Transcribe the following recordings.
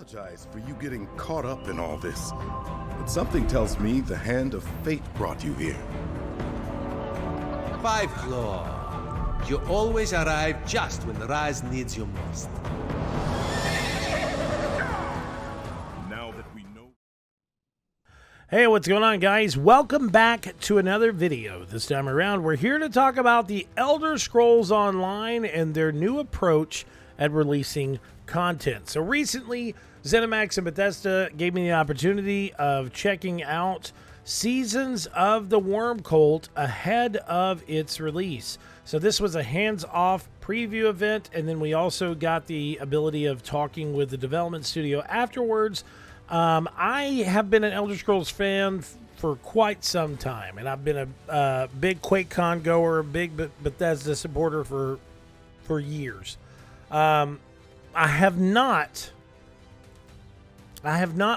apologize for you getting caught up in all this, but something tells me the hand of fate brought you here. Five Claw. You always arrive just when Rise needs you most. Now that we know... Hey, what's going on, guys? Welcome back to another video. This time around, we're here to talk about the Elder Scrolls Online and their new approach at releasing content. So recently, Zenimax and Bethesda gave me the opportunity of checking out Seasons of the Worm Cult ahead of its release. So this was a hands-off preview event, and then we also got the ability of talking with the development studio afterwards. I have been an Elder Scrolls fan for quite some time, and I've been a big QuakeCon goer, a big Bethesda supporter for years. I have not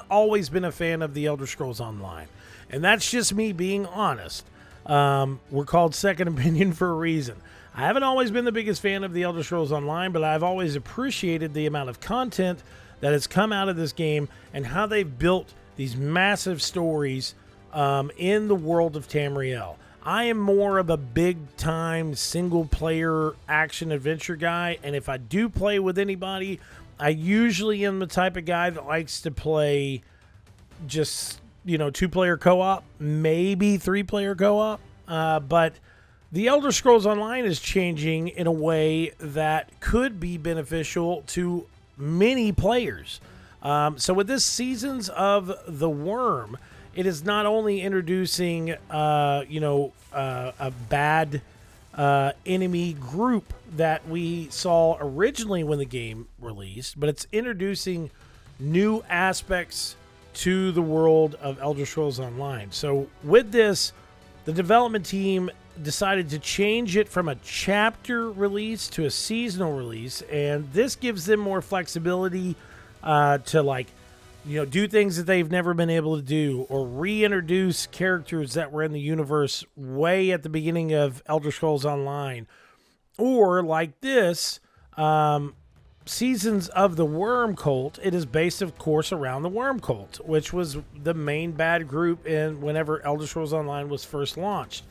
always been a fan of the Elder Scrolls Online, and that's just me being honest. We're called Second Opinion for a reason. I haven't always been the biggest fan of the Elder Scrolls Online, but I've always appreciated the amount of content that has come out of this game and how they've built these massive stories in the world of Tamriel. I am more of a big-time single-player action-adventure guy, and if I do play with anybody, I usually am the type of guy that likes to play just, two-player co-op, maybe three-player co-op, but the Elder Scrolls Online is changing in a way that could be beneficial to many players. So with this Seasons of the Worm, it is not only introducing, a bad enemy group that we saw originally when the game released, but it's introducing new aspects to the world of Elder Scrolls Online. So with this, the development team decided to change it from a chapter release to a seasonal release, and this gives them more flexibility to do things that they've never been able to do, or reintroduce characters that were in the universe way at the beginning of Elder Scrolls Online. Or like this, Seasons of the Worm Cult, it is based, of course, around the Worm Cult, which was the main bad group whenever Elder Scrolls Online was first launched.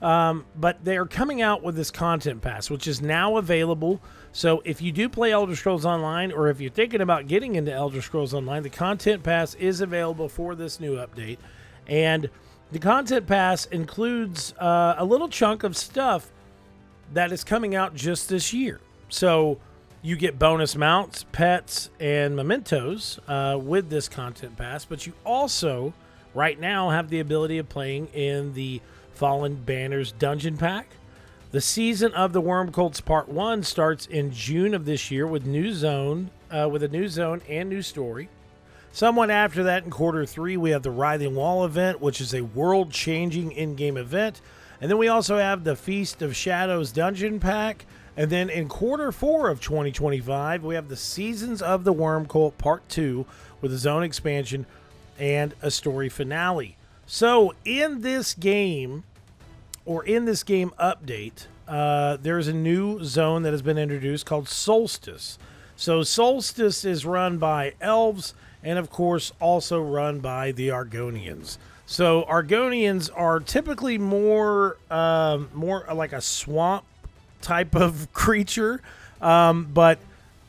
But they are coming out with this content pass, which is now available. So if you do play Elder Scrolls Online, or if you're thinking about getting into Elder Scrolls Online, the content pass is available for this new update. And the content pass includes a little chunk of stuff that is coming out just this year. So you get bonus mounts, pets, and mementos with this content pass, but you also right now have the ability of playing in the Fallen Banners Dungeon Pack. The Season of the Worm Cults Part 1 starts in June of this year with a new zone and new story. Somewhat after that, in Quarter 3, we have the Writhing Wall event, which is a world-changing in-game event. And then we also have the Feast of Shadows Dungeon Pack. And then in Quarter 4 of 2025, we have the Seasons of the Worm Cult Part 2 with a zone expansion and a story finale. So in this game update, there's a new zone that has been introduced called Solstice. So Solstice is run by elves and, of course, also run by the Argonians. So Argonians are typically more like a swamp type of creature, but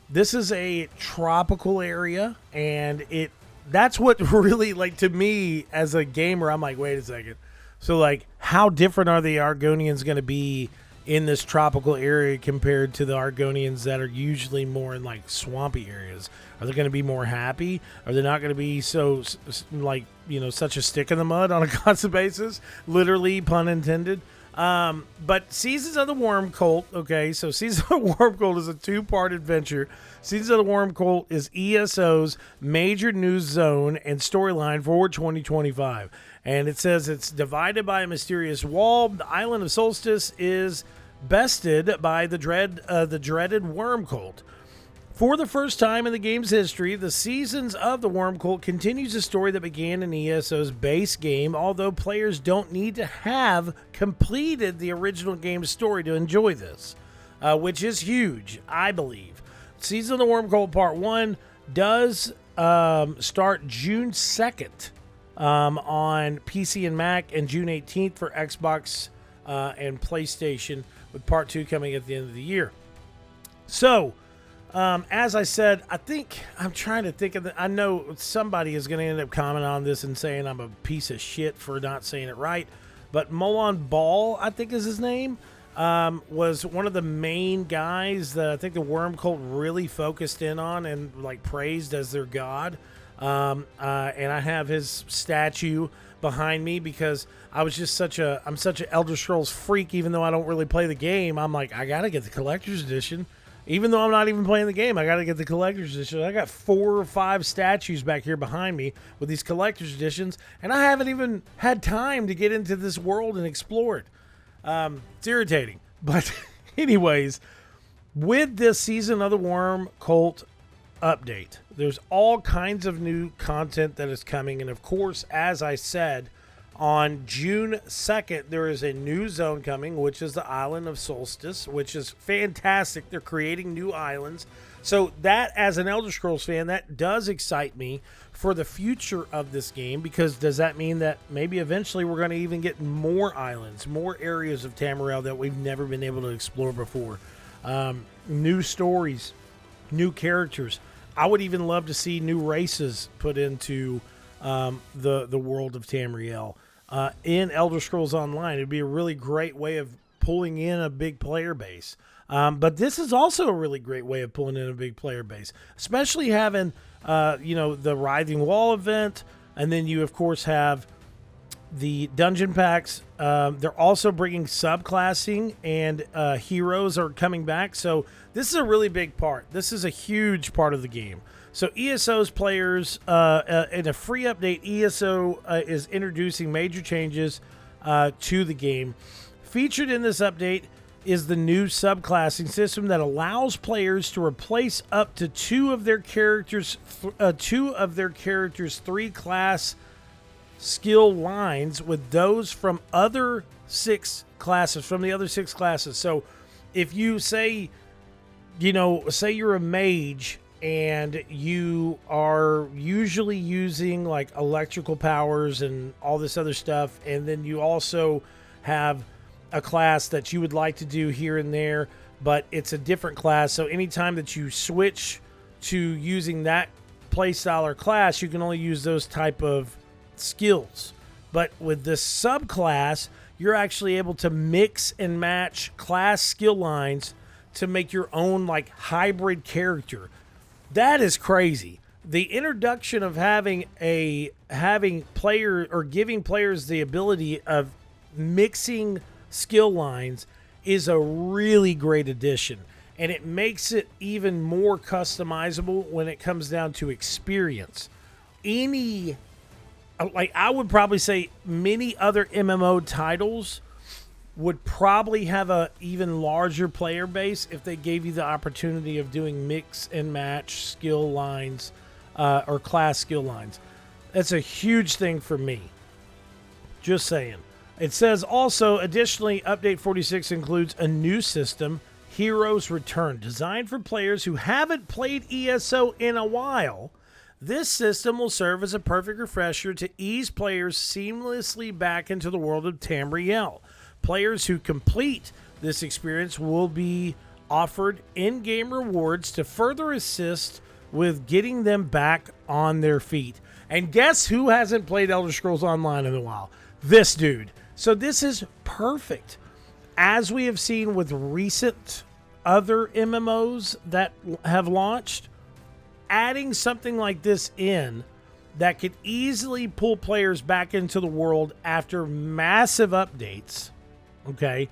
this is a tropical area, and that's what really, to me as a gamer, I'm like, wait a second. So, how different are the Argonians going to be in this tropical area compared to the Argonians that are usually more in, swampy areas? Are they going to be more happy? Are they not going to be so, such a stick in the mud on a constant basis? Literally, pun intended. But Seasons of the Worm Cult, okay, so Seasons of the Worm Cult is a two-part adventure. Seasons of the Worm Cult is ESO's major news zone and storyline for 2025. And it says it's divided by a mysterious wall. The island of Solstice is bested by the dreaded Worm Cult. For the first time in the game's history, the Seasons of the Worm Cult continues a story that began in ESO's base game, although players don't need to have completed the original game's story to enjoy this, which is huge, I believe. Seasons of the Worm Cult Part 1 does start June 2nd on PC and Mac, and June 18th for Xbox and PlayStation, with Part 2 coming at the end of the year. So, as I said, I'm trying to think of I know somebody is going to end up commenting on this and saying I'm a piece of shit for not saying it right, but Molon Ball, I think is his name, was one of the main guys that I think the Worm Cult really focused in on and like praised as their god. And I have his statue behind me because I'm such an Elder Scrolls freak. Even though I don't really play the game, I'm like, I gotta get the collector's edition. Even though I'm not even playing the game, I gotta get the collector's edition. I got 4 or 5 statues back here behind me with these collector's editions, and I haven't even had time to get into this world and explore it. It's irritating. But anyways, with this Season of the Worm Cult update, there's all kinds of new content that is coming. And of course, as I said, on June 2nd, there is a new zone coming, which is the Island of Solstice, which is fantastic. They're creating new islands. So that, as an Elder Scrolls fan, that does excite me for the future of this game, because does that mean that maybe eventually we're going to even get more islands, more areas of Tamriel that we've never been able to explore before? New stories, new characters. I would even love to see new races put into the world of Tamriel in Elder Scrolls Online. It'd be a really great way of pulling in a big player base. But this is also a really great way of pulling in a big player base, especially having, the Writhing Wall event. And then you, of course, have the dungeon packs. They're also bringing subclassing, and heroes are coming back. So this is a really big part. This is a huge part of the game. So ESO's players, in a free update, ESO is introducing major changes to the game. Featured in this update is the new subclassing system that allows players to replace up to two of their characters' 3 class skill lines with those from the other 6 classes. So if you say you're a mage and you are usually using like electrical powers and all this other stuff, and then you also have a class that you would like to do here and there, but it's a different class. So anytime that you switch to using that playstyle or class, you can only use those type of skills. But with this subclass, you're actually able to mix and match class skill lines to make your own like hybrid character. That is crazy. The introduction of giving players the ability of mixing skill lines is a really great addition, and it makes it even more customizable when it comes down to experience. I would probably say many other MMO titles would probably have a even larger player base if they gave you the opportunity of doing mix and match skill lines or class skill lines. That's a huge thing for me. Just saying. It says also, additionally, Update 46 includes a new system, Heroes Return, designed for players who haven't played ESO in a while. This system will serve as a perfect refresher to ease players seamlessly back into the world of Tamriel. Players who complete this experience will be offered in-game rewards to further assist with getting them back on their feet. And guess who hasn't played Elder Scrolls Online in a while? This dude. So this is perfect. As we have seen with recent other MMOs that have launched, adding something like this in that could easily pull players back into the world after massive updates, okay?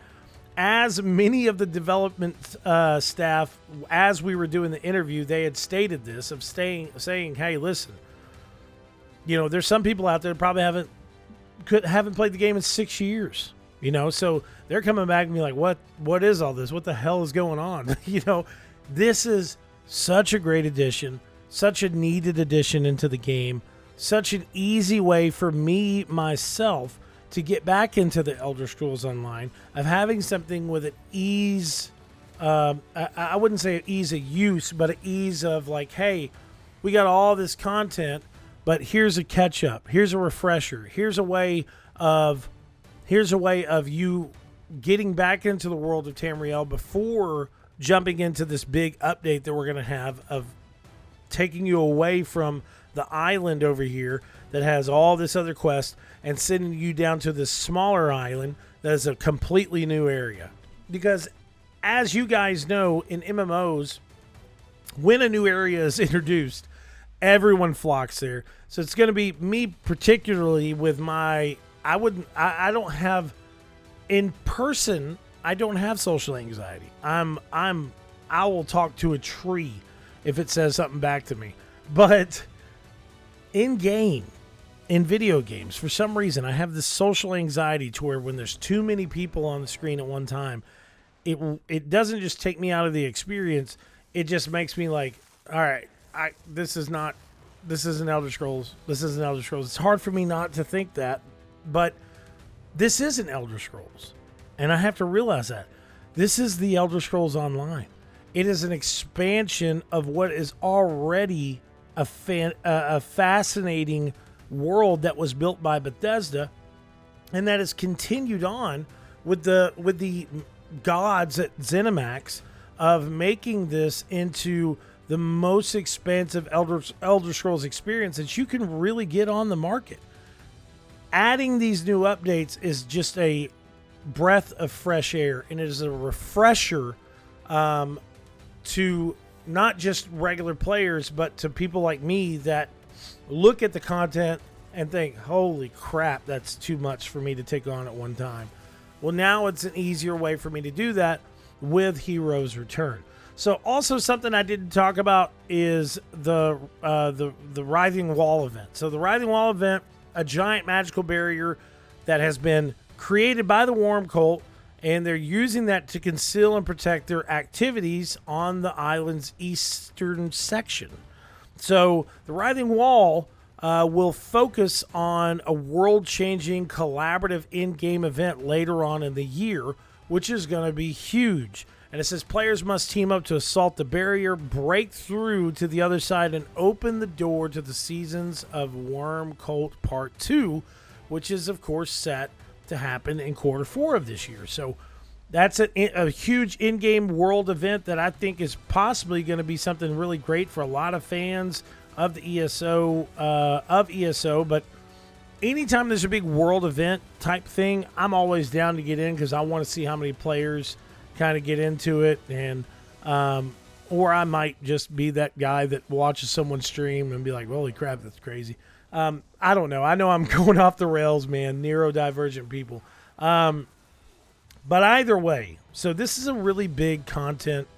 As many of the development staff, as we were doing the interview, they had stated this, of saying, hey, listen, there's some people out there that probably haven't played the game in 6 years, so they're coming back and be like, what is all this? What the hell is going on? This is such a great addition, such a needed addition into the game, such an easy way for me, myself, to get back into the Elder Scrolls Online, of having something with an ease, I wouldn't say an ease of use, but an ease of like, hey, we got all this content, but here's a catch up. Here's a refresher. Here's a way of you getting back into the world of Tamriel before jumping into this big update that we're going to have of taking you away from the island over here that has all this other quest and sending you down to this smaller island that is a completely new area. Because as you guys know, in MMOs, when a new area is introduced, everyone flocks there. So it's going to be me particularly with my, I don't have, in person, I don't have social anxiety. I will talk to a tree if it says something back to me. But in game, in video games, for some reason, I have this social anxiety to where when there's too many people on the screen at one time, it doesn't just take me out of the experience. It just makes me like, all right, this isn't Elder Scrolls. This isn't Elder Scrolls. It's hard for me not to think that, but this isn't Elder Scrolls. And I have to realize that. This is the Elder Scrolls Online. It is an expansion of what is already a fascinating world that was built by Bethesda, and that is continued on with the gods at Zenimax of making this into the most expansive Elder Scrolls experience that you can really get on the market. Adding these new updates is just a breath of fresh air, and it is a refresher to not just regular players, but to people like me that look at the content and think, holy crap, that's too much for me to take on at one time. Well, now it's an easier way for me to do that with Heroes Return. So also something I didn't talk about is the Writhing Wall event. So the Writhing Wall event, a giant magical barrier that has been created by the Worm Cult, and they're using that to conceal and protect their activities on the island's eastern section. So the Writhing Wall will focus on a world-changing collaborative in-game event later on in the year, which is going to be huge. And it says players must team up to assault the barrier, break through to the other side, and open the door to the Seasons of Worm Cult Part 2, which is, of course, set to happen in Q4 of this year. So that's a huge in-game world event that I think is possibly going to be something really great for a lot of fans of the ESO, but anytime there's a big world event type thing, I'm always down to get in because I want to see how many players kind of get into it, and or I might just be that guy that watches someone stream and be like, holy crap, that's crazy. I don't know. I know I'm going off the rails, man. Neurodivergent people. But either way, so this is a really big content.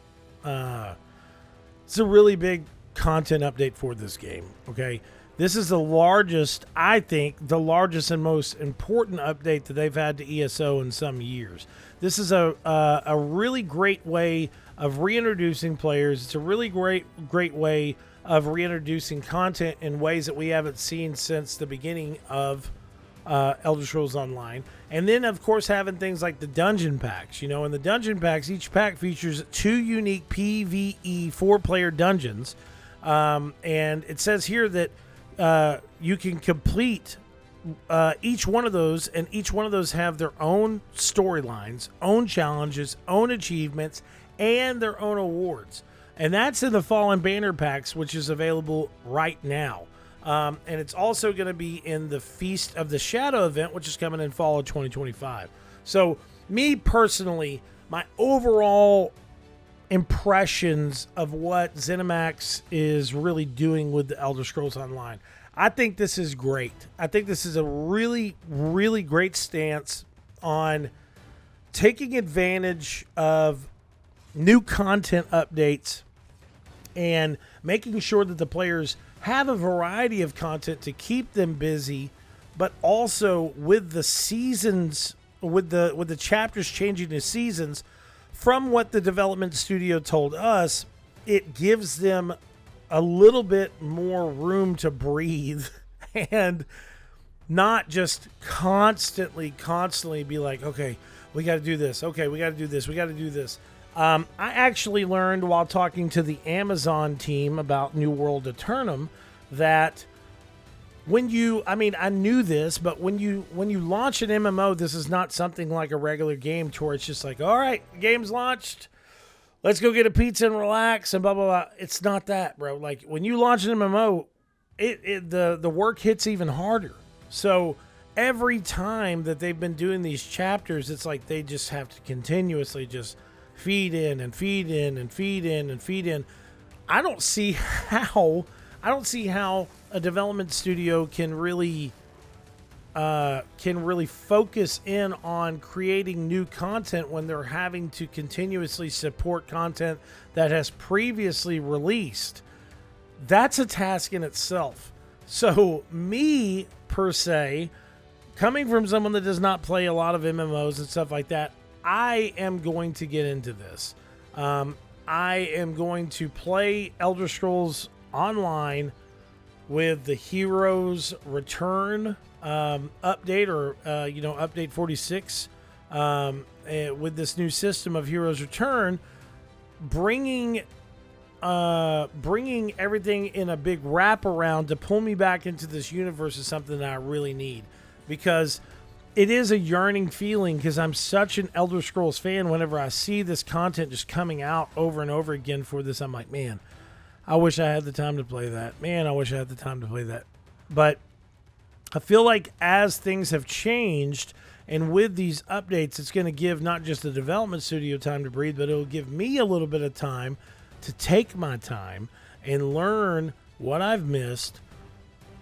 It's a really big content update for this game. Okay, this is the largest, I think, the largest and most important update that they've had to ESO in some years. This is a really great way of reintroducing players. It's a really great way of reintroducing content in ways that we haven't seen since the beginning of Elder Scrolls Online. And then, of course, having things like the dungeon packs. You know, in the dungeon packs, each pack features 2 unique PvE 4-player dungeons. And it says here that you can complete each one of those, and each one of those have their own storylines, own challenges, own achievements, and their own awards. And that's in the Fallen Banner packs, which is available right now. And it's also going to be in the Feast of the Shadow event, which is coming in fall of 2025. So, me personally, my overall impressions of what Zenimax is really doing with the Elder Scrolls Online, I think this is great. I think this is a really, really great stance on taking advantage of new content updates and making sure that the players have a variety of content to keep them busy, but also with the seasons, with the chapters changing to seasons, from what the development studio told us, it gives them a little bit more room to breathe and not just constantly be like, okay, we got to do this. Okay, we got to do this. We got to do this. I actually learned while talking to the Amazon team about New World Eternum that when you, I mean, I knew this, but when you launch an MMO, this is not something like a regular game to where it's just like, all right, game's launched, let's go get a pizza and relax and blah, blah, blah. It's not that, bro. Like when you launch an MMO, the work hits even harder. So every time that they've been doing these chapters, it's like they just have to continuously just feed in and feed in and feed in and feed in. I don't see how a development studio can really focus in on creating new content when they're having to continuously support content that has previously released. That's a task in itself. So me, per se, coming from someone that does not play a lot of MMOs and stuff like that, I am going to get into this. I am going to play Elder Scrolls Online with the Heroes Return update, or update 46, with this new system of Heroes Return, bringing everything in a big wraparound to pull me back into this universe is something that I really need, because it is a yearning feeling, because I'm such an Elder Scrolls fan. Whenever I see this content just coming out over and over again for this, I'm like, man, I wish I had the time to play that. Man, I wish I had the time to play that. But I feel like as things have changed, and with these updates, it's going to give not just the development studio time to breathe, but it'll give me a little bit of time to take my time and learn what I've missed,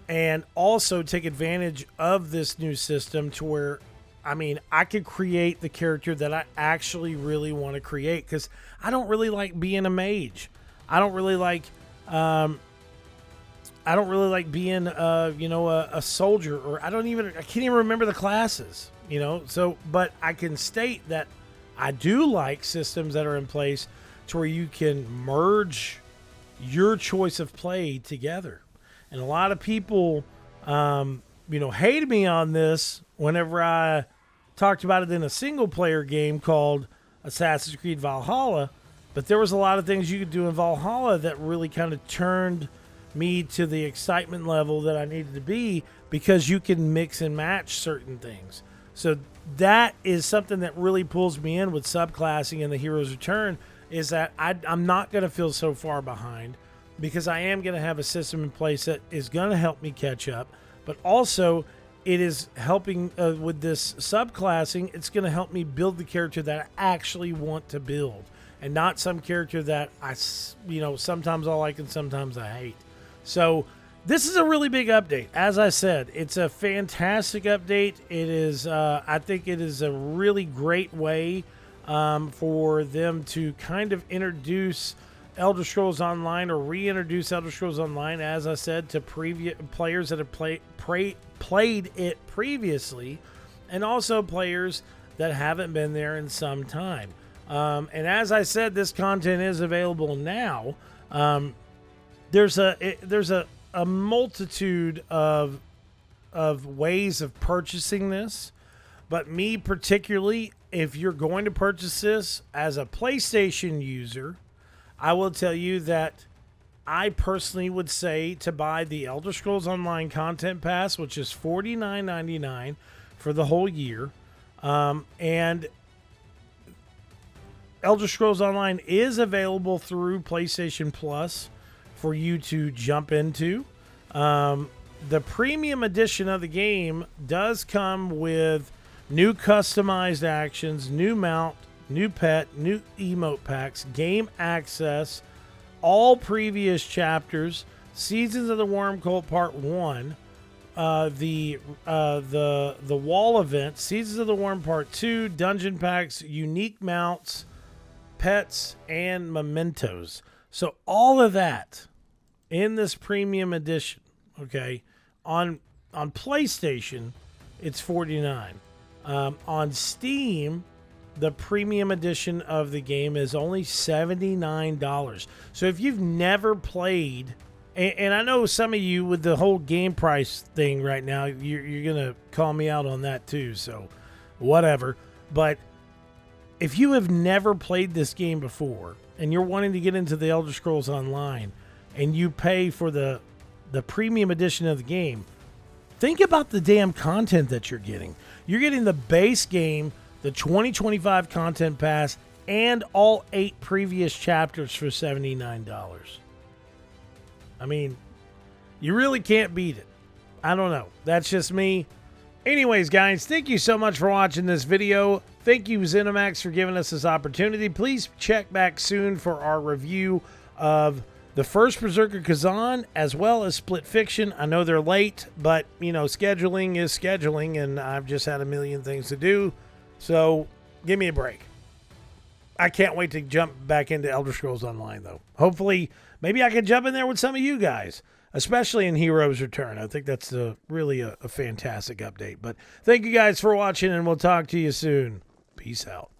and also take advantage of this new system to where, I mean, I could create the character that I actually really want to create, because I don't really like being a mage. I don't really like being a soldier, or I can't even remember the classes, so, but I can state that I do like systems that are in place to where you can merge your choice of play together. And a lot of people, hated me on this whenever I talked about it in a single player game called Assassin's Creed Valhalla. But there was a lot of things you could do in Valhalla that really kind of turned me to the excitement level that I needed to be, because you can mix and match certain things. So that is something that really pulls me in with subclassing and the Hero's Return, is that I'm not going to feel so far behind, because I am going to have a system in place that is going to help me catch up. But also, it is helping with this subclassing. It's going to help me build the character that I actually want to build, and not some character that sometimes I like and sometimes I hate. So this is a really big update. As I said, it's a fantastic update. It is, I think it is a really great way for them to kind of introduce Elder Scrolls Online, or reintroduce Elder Scrolls Online, as I said, to previous players that have played it previously, and also players that haven't been there in some time. And as I said, this content is available now. There's a multitude of ways of purchasing this, but me particularly, if you're going to purchase this as a PlayStation user, I will tell you that I personally would say to buy the Elder Scrolls Online Content Pass, which is $49.99 for the whole year. And Elder Scrolls Online is available through PlayStation Plus for you to jump into. The premium edition of the game does come with new customized actions, new mount, new pet, new emote packs, game access, all previous chapters, Seasons of the Worm Cult Part 1, the wall event, Seasons of the Worm Part 2, dungeon packs, unique mounts, pets, and mementos. So all of that in this premium edition, okay? On PlayStation, it's $49. On Steam, the premium edition of the game is only $79. So if you've never played, and I know some of you with the whole game price thing right now, you're going to call me out on that too, so whatever. But if you have never played this game before and you're wanting to get into the Elder Scrolls Online and you pay for the premium edition of the game, think about the damn content that you're getting. You're getting the base game, the 2025 content pass, and all 8 previous chapters for $79. I mean, you really can't beat it. I don't know. That's just me. Anyways, guys, thank you so much for watching this video. Thank you, Zenimax, for giving us this opportunity. Please check back soon for our review of the first Berserker Kazan, as well as Split Fiction. I know they're late, but, you know, scheduling is scheduling, and I've just had a million things to do. So, give me a break. I can't wait to jump back into Elder Scrolls Online, though. Hopefully, maybe I can jump in there with some of you guys, especially in Heroes Return. I think that's really a fantastic update. But thank you guys for watching, and we'll talk to you soon. Peace out.